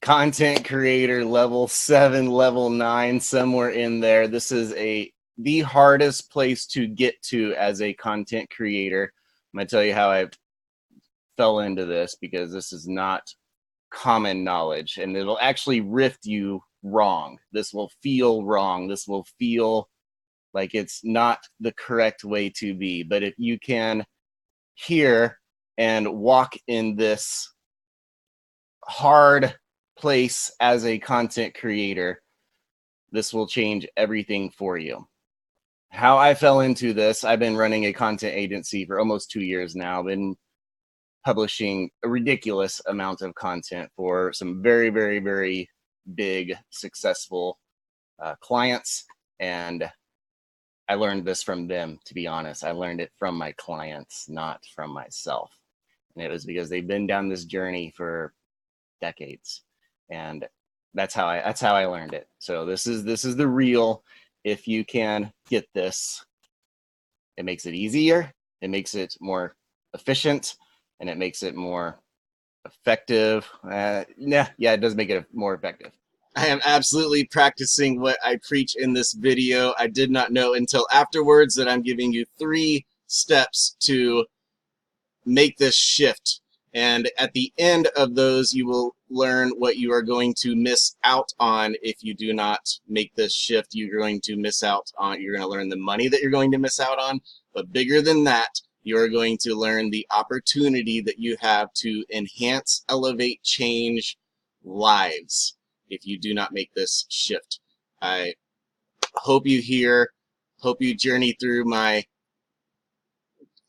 content creator level 7, level 9, somewhere in there. This is the hardest place to get to as a content creator. I'm going to tell you how I fell into this, because this is not common knowledge, and it'll actually rift you wrong. This will feel wrong. This will feel like it's not the correct way to be. But if you can hear and walk in this hard place as a content creator, this will change everything for you. How I fell into this: I've been running a content agency for almost 2 years now. I've been publishing a ridiculous amount of content for some very, very, very big, successful clients. And I learned this from them, to be honest. I learned it from my clients, not from myself. And it was because they've been down this journey for decades. And that's how I learned it. So this is the real. If you can get this, it makes it easier, it makes it more efficient, and it makes it more effective. Yeah, it does make it more effective. I am absolutely practicing what I preach in this video. I did not know until afterwards that I'm giving you 3 steps to make this shift. And at the end of those, you will learn what you are going to miss out on if you do not make this shift. You're going to miss out on, you're going to learn the money that you're going to miss out on. But bigger than that, you're going to learn the opportunity that you have to enhance, elevate, change lives if you do not make this shift. I hope you journey through my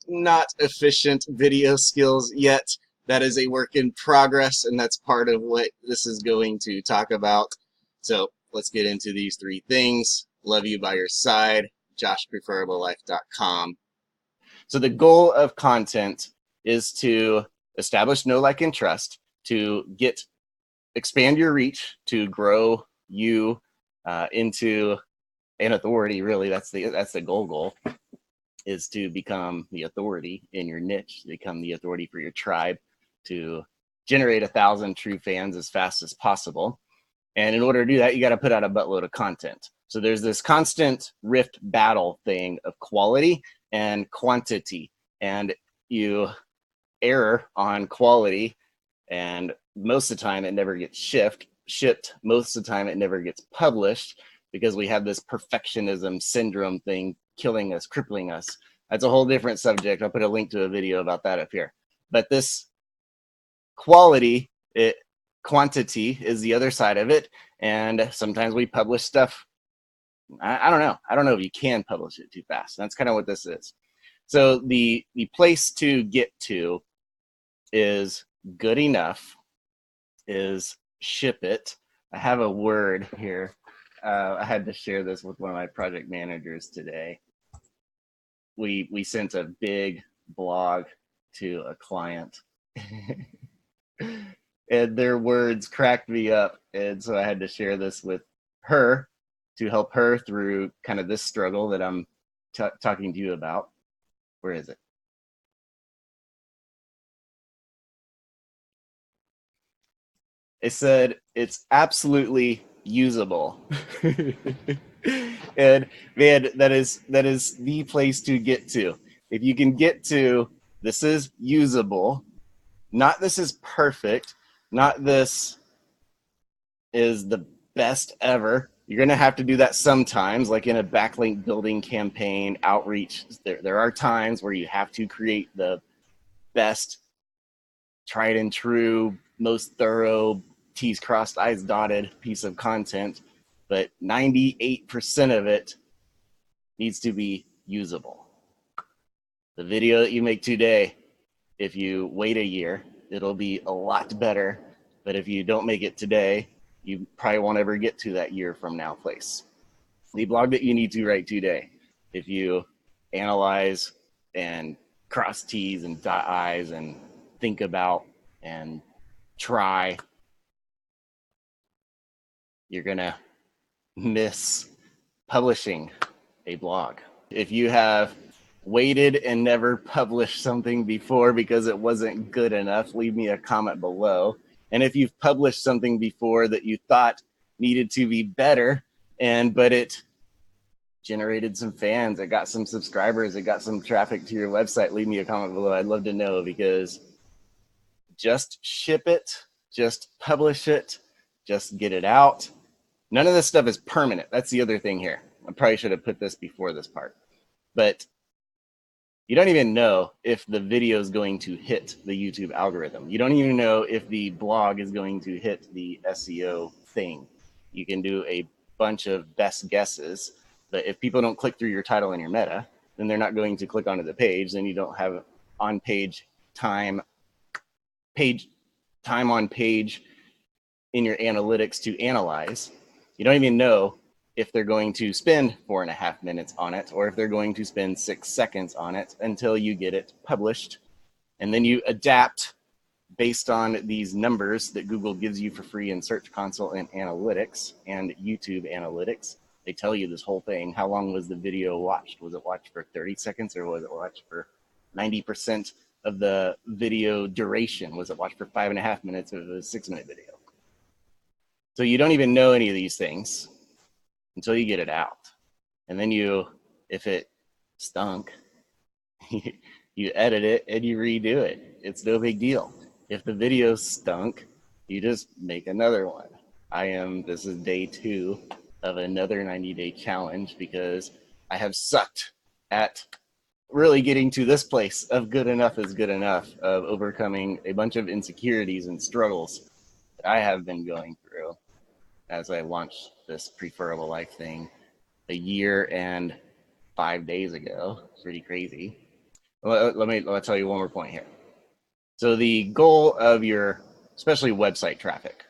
not efficient video skills yet. That is a work in progress, and that's part of what this is going to talk about. So let's get into these 3 things. Love you by your side. JoshPreferableLife.com. So the goal of content is to establish know, like, and trust, to expand your reach, to grow you into an authority. Really, that's the goal is to become the authority in your niche, to become the authority for your tribe, to generate 1,000 true fans as fast as possible. And in order to do that, you got to put out a buttload of content. So there's this constant rift battle thing of quality and quantity, and you err on quality, and most of the time it never gets shipped. Most of the time it never gets published, because we have this perfectionism syndrome thing killing us, crippling us. That's a whole different subject. I'll put a link to a video about that up here. But this quantity is the other side of it. And sometimes we publish stuff. I don't know. I don't know if you can publish it too fast. That's kind of what this is. So the place to get to is good enough, is ship it. I have a word here. I had to share this with one of my project managers today. We sent a big blog to a client and their words cracked me up. And so I had to share this with her to help her through kind of this struggle that I'm talking to you about. Where is it? It said it's absolutely usable. And man, that is the place to get to. If you can get to this is usable, not this is perfect, not this is the best ever. You're going to have to do that sometimes, like in a backlink building campaign, outreach. There are times where you have to create the best, tried and true, most thorough, T's crossed, I's dotted piece of content, but 98% of it needs to be usable. The video that you make today, if you wait a year, it'll be a lot better. But if you don't make it today, you probably won't ever get to that year from now place. The blog that you need to write today, if you analyze and cross T's and dot I's and think about and try, you're gonna miss publishing a blog. If you have waited and never published something before because it wasn't good enough, leave me a comment below And if you've published something before that you thought needed to be better, but it generated some fans, it got some subscribers, it got some traffic to your website, leave me a comment below. I'd love to know, because just ship it, just publish it, just get it out. None of this stuff is permanent. That's the other thing here. I probably should have put this before this part. But you don't even know if the video is going to hit the YouTube algorithm. You don't even know if the blog is going to hit the SEO thing. You can do a bunch of best guesses, but if people don't click through your title and your meta, then they're not going to click onto the page. Then you don't have on-page time on page in your analytics to analyze. You don't even know if they're going to spend 4.5 minutes on it, or if they're going to spend 6 seconds on it, until you get it published. And then you adapt based on these numbers that Google gives you for free in Search Console and Analytics and YouTube Analytics. They tell you this whole thing. How long was the video watched? Was it watched for 30 seconds, or was it watched for 90% of the video duration? Was it watched for 5.5 minutes of a 6-minute video? So you don't even know any of these things until you get it out. And then if it stunk, you edit it and you redo it. It's no big deal. If the video stunk, you just make another one. This is day 2 of another 90-day challenge, because I have sucked at really getting to this place of good enough is good enough, of overcoming a bunch of insecurities and struggles that I have been going through as I launched this Preferable Life thing a year and 5 days ago. Pretty crazy. Let me tell you one more point here. So the goal of your, especially website traffic,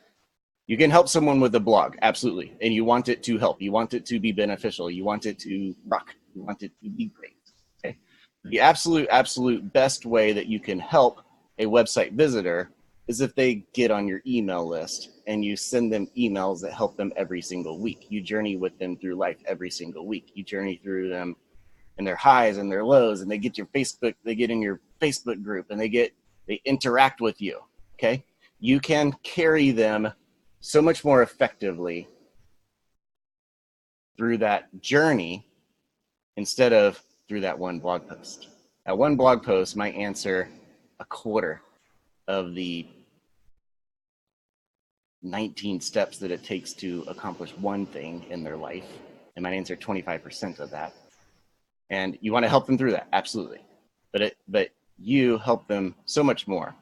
you can help someone with a blog, absolutely, and you want it to help. You want it to be beneficial. You want it to rock. You want it to be great. Okay. The absolute best way that you can help a website visitor is if they get on your email list and you send them emails that help them every single week. You journey with them through life every single week. You journey through them and their highs and their lows, and they get in your Facebook group, and they interact with you. Okay. You can carry them so much more effectively through that journey instead of through that one blog post. That one blog post might answer a quarter of the 19 steps that it takes to accomplish one thing in their life. It might answer 25% of that. And you want to help them through that, absolutely. But you help them so much more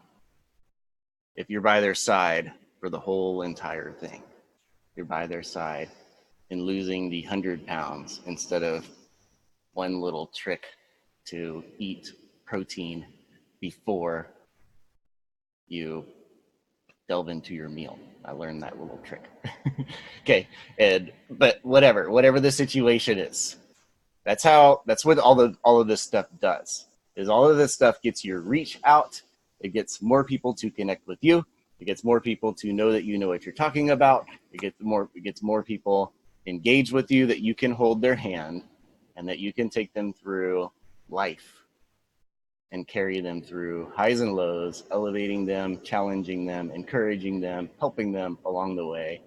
if you're by their side for the whole entire thing. You're by their side in losing the 100 pounds instead of one little trick to eat protein before you delve into your meal. I learned that little trick. Okay, but whatever the situation is, that's what all of this stuff does. Is all of this stuff gets your reach out. It gets more people to connect with you. It gets more people to know that you know what you're talking about. It gets more people engaged with you, that you can hold their hand and that you can take them through life and carry them through highs and lows, elevating them, challenging them, encouraging them, helping them along the way.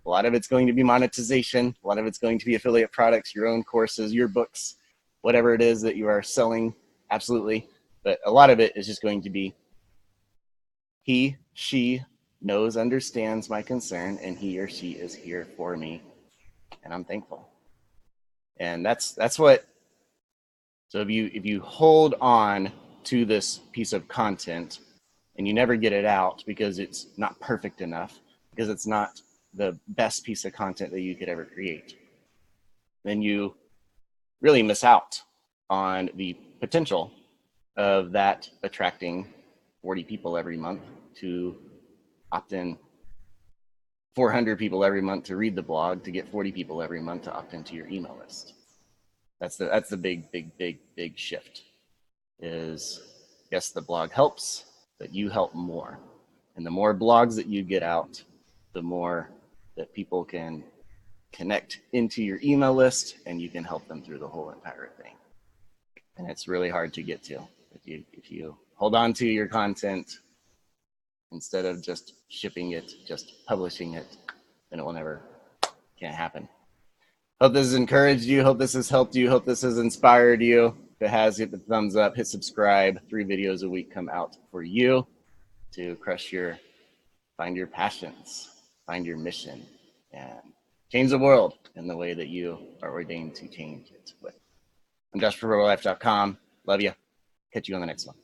A lot of it's going to be monetization. A lot of it's going to be affiliate products, your own courses, your books, whatever it is that you are selling, absolutely. But a lot of it is just going to be she knows, understands my concern, and he or she is here for me, and I'm thankful. And that's what. So if you hold on to this piece of content and you never get it out because it's not perfect enough, because it's not the best piece of content that you could ever create, then you really miss out on the potential of that attracting 40 people every month to opt in, 400 people every month to read the blog, to get 40 people every month to opt into your email list. That's the big shift. Is, yes, the blog helps, but you help more. And the more blogs that you get out, the more that people can connect into your email list, and you can help them through the whole entire thing. And it's really hard to get to. If you hold on to your content instead of just shipping it, just publishing it, then it will never, can't happen. Hope this has encouraged you. Hope this has helped you. Hope this has inspired you. If it has, hit the thumbs up, hit subscribe. 3 videos a week come out for you to find your passions, find your mission, and change the world in the way that you are ordained to change it with. I'm Josh from RoboLife.com. Love you. Catch you on the next one.